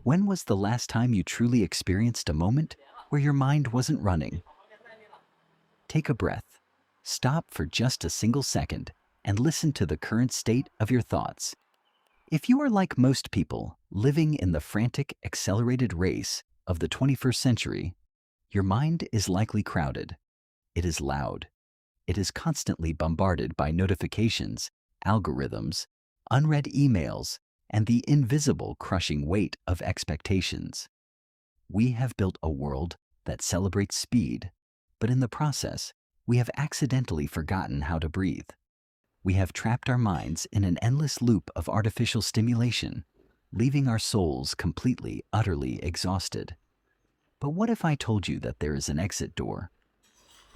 When was the last time you truly experienced a moment where your mind wasn't running? Take a breath. Stop for just a single second and listen to the current state of your thoughts. If you are like most people, living in the frantic, accelerated race of the 21st century, your mind is likely crowded. It is loud. It is constantly bombarded by notifications, algorithms, unread emails, and the invisible crushing weight of expectations. We have built a world that celebrates speed, but in the process, we have accidentally forgotten how to breathe. We have trapped our minds in an endless loop of artificial stimulation, leaving our souls completely, utterly exhausted. But what if I told you that there is an exit door?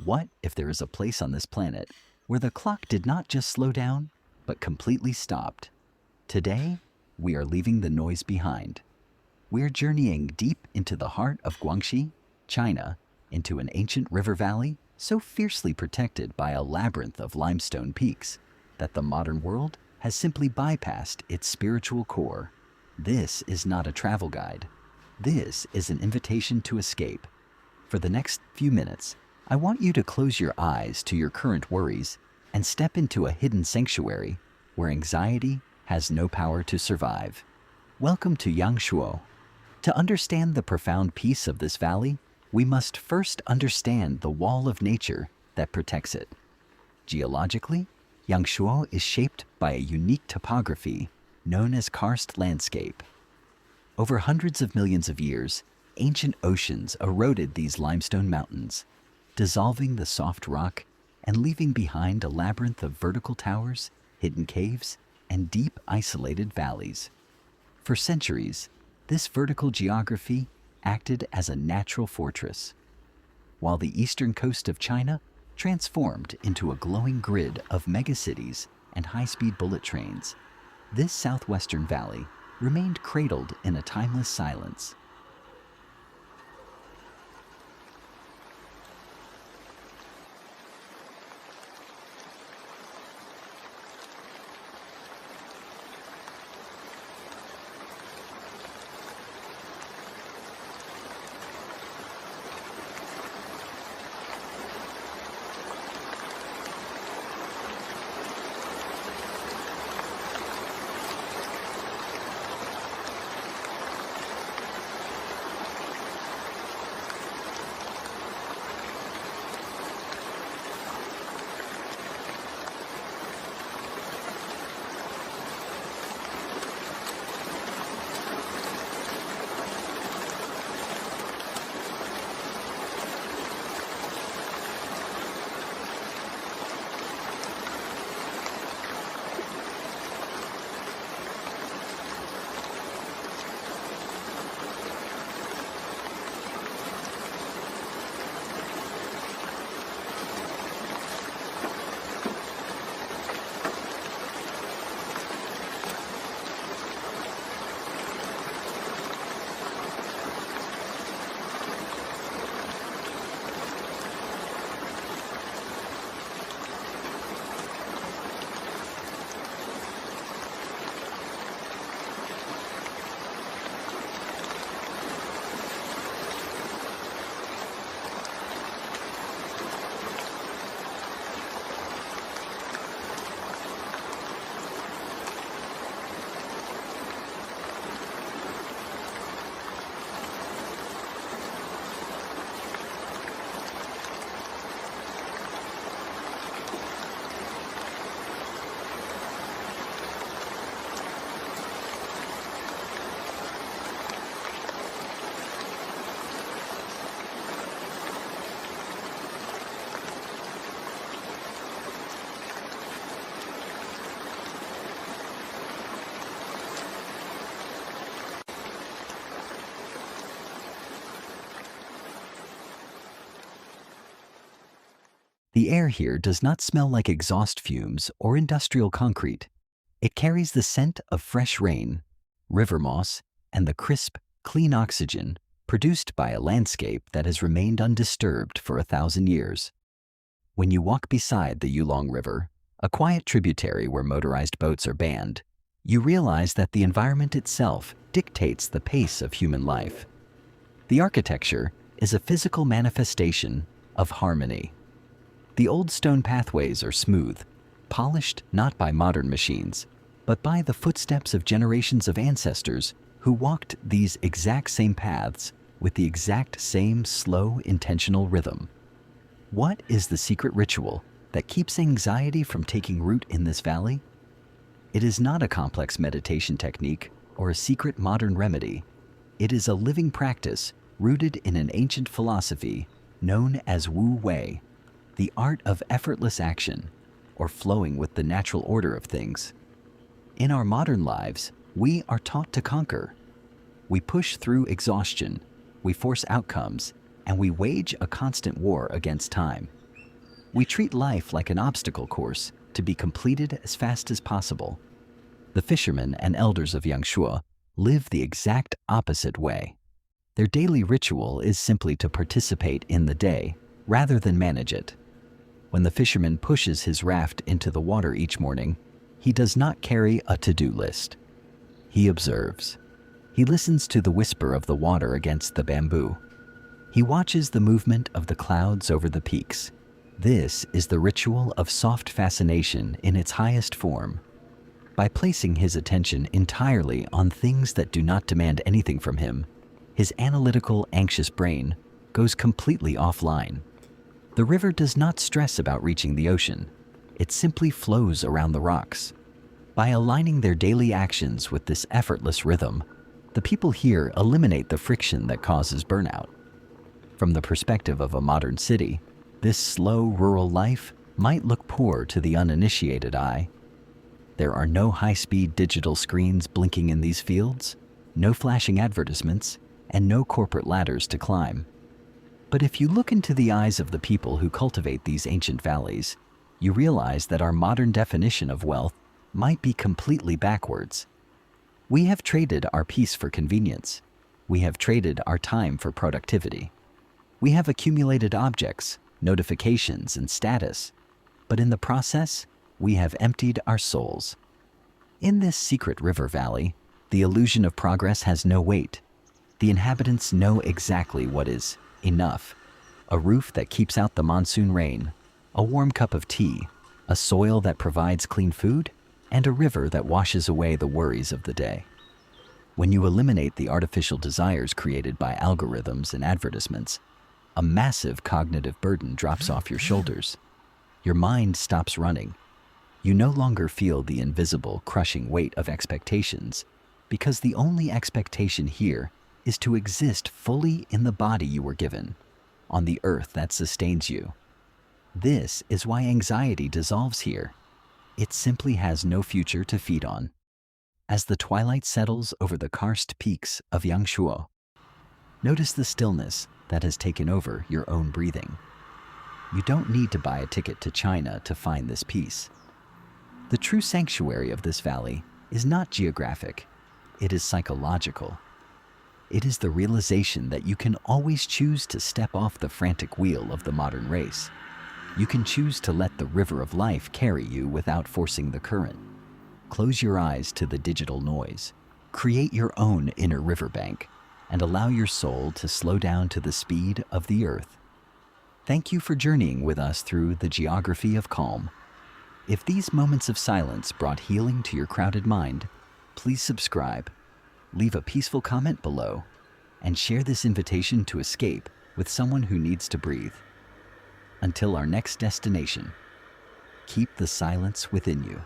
What if there is a place on this planet where the clock did not just slow down, but completely stopped? Today, we are leaving the noise behind. We're journeying deep into the heart of Guangxi, China, into an ancient river valley so fiercely protected by a labyrinth of limestone peaks that the modern world has simply bypassed its spiritual core. This is not a travel guide. This is an invitation to escape. For the next few minutes, I want you to close your eyes to your current worries and step into a hidden sanctuary where anxiety has no power to survive. Welcome to Yangshuo. To understand the profound peace of this valley, we must first understand the wall of nature that protects it. Geologically, Yangshuo is shaped by a unique topography known as karst landscape. Over hundreds of millions of years, ancient oceans eroded these limestone mountains, dissolving the soft rock and leaving behind a labyrinth of vertical towers, hidden caves, and deep isolated valleys. For centuries, this vertical geography acted as a natural fortress, while the eastern coast of China transformed into a glowing grid of megacities and high-speed bullet trains. This southwestern valley remained cradled in a timeless silence. The air here does not smell like exhaust fumes or industrial concrete. It carries the scent of fresh rain, river moss, and the crisp, clean oxygen produced by a landscape that has remained undisturbed for 1,000 years. When you walk beside the Yulong River, a quiet tributary where motorized boats are banned, You realize that the environment itself dictates the pace of human life. The architecture is a physical manifestation of harmony. The old stone pathways are smooth, polished not by modern machines, but by the footsteps of generations of ancestors who walked these exact same paths with the exact same slow, intentional rhythm. What is the secret ritual that keeps anxiety from taking root in this valley? It is not a complex meditation technique or a secret modern remedy. It is a living practice rooted in an ancient philosophy known as Wu Wei, the art of effortless action, or flowing with the natural order of things. In our modern lives, we are taught to conquer. We push through exhaustion, we force outcomes, and we wage a constant war against time. We treat life like an obstacle course to be completed as fast as possible. The fishermen and elders of Yangshuo live the exact opposite way. Their daily ritual is simply to participate in the day rather than manage it. When the fisherman pushes his raft into the water each morning, he does not carry a to-do list. He observes. He listens to the whisper of the water against the bamboo. He watches the movement of the clouds over the peaks. This is the ritual of soft fascination in its highest form. By placing his attention entirely on things that do not demand anything from him, his analytical, anxious brain goes completely offline. The river does not stress about reaching the ocean. It simply flows around the rocks. By aligning their daily actions with this effortless rhythm, the people here eliminate the friction that causes burnout. From the perspective of a modern city, this slow rural life might look poor to the uninitiated eye. There are no high-speed digital screens blinking in these fields, no flashing advertisements, and no corporate ladders to climb. But if you look into the eyes of the people who cultivate these ancient valleys, you realize that our modern definition of wealth might be completely backwards. We have traded our peace for convenience. We have traded our time for productivity. We have accumulated objects, notifications, and status, but in the process, we have emptied our souls. In this secret river valley, the illusion of progress has no weight. The inhabitants know exactly what is enough: a roof that keeps out the monsoon rain, a warm cup of tea, a soil that provides clean food, and a river that washes away the worries of the day. When you eliminate the artificial desires created by algorithms and advertisements, a massive cognitive burden drops off your shoulders. Your mind stops running. You no longer feel the invisible, crushing weight of expectations, because the only expectation here is to exist fully in the body you were given, on the earth that sustains you. This is why anxiety dissolves here. It simply has no future to feed on. As the twilight settles over the karst peaks of Yangshuo, notice the stillness that has taken over your own breathing. You don't need to buy a ticket to China to find this peace. The true sanctuary of this valley is not geographic, it is psychological. It is the realization that you can always choose to step off the frantic wheel of the modern race. You can choose to let the river of life carry you without forcing the current. Close your eyes to the digital noise. Create your own inner riverbank and allow your soul to slow down to the speed of the earth. Thank you for journeying with us through the geography of calm. If these moments of silence brought healing to your crowded mind, please subscribe, leave a peaceful comment below, and share this invitation to escape with someone who needs to breathe. Until our next destination, keep the silence within you.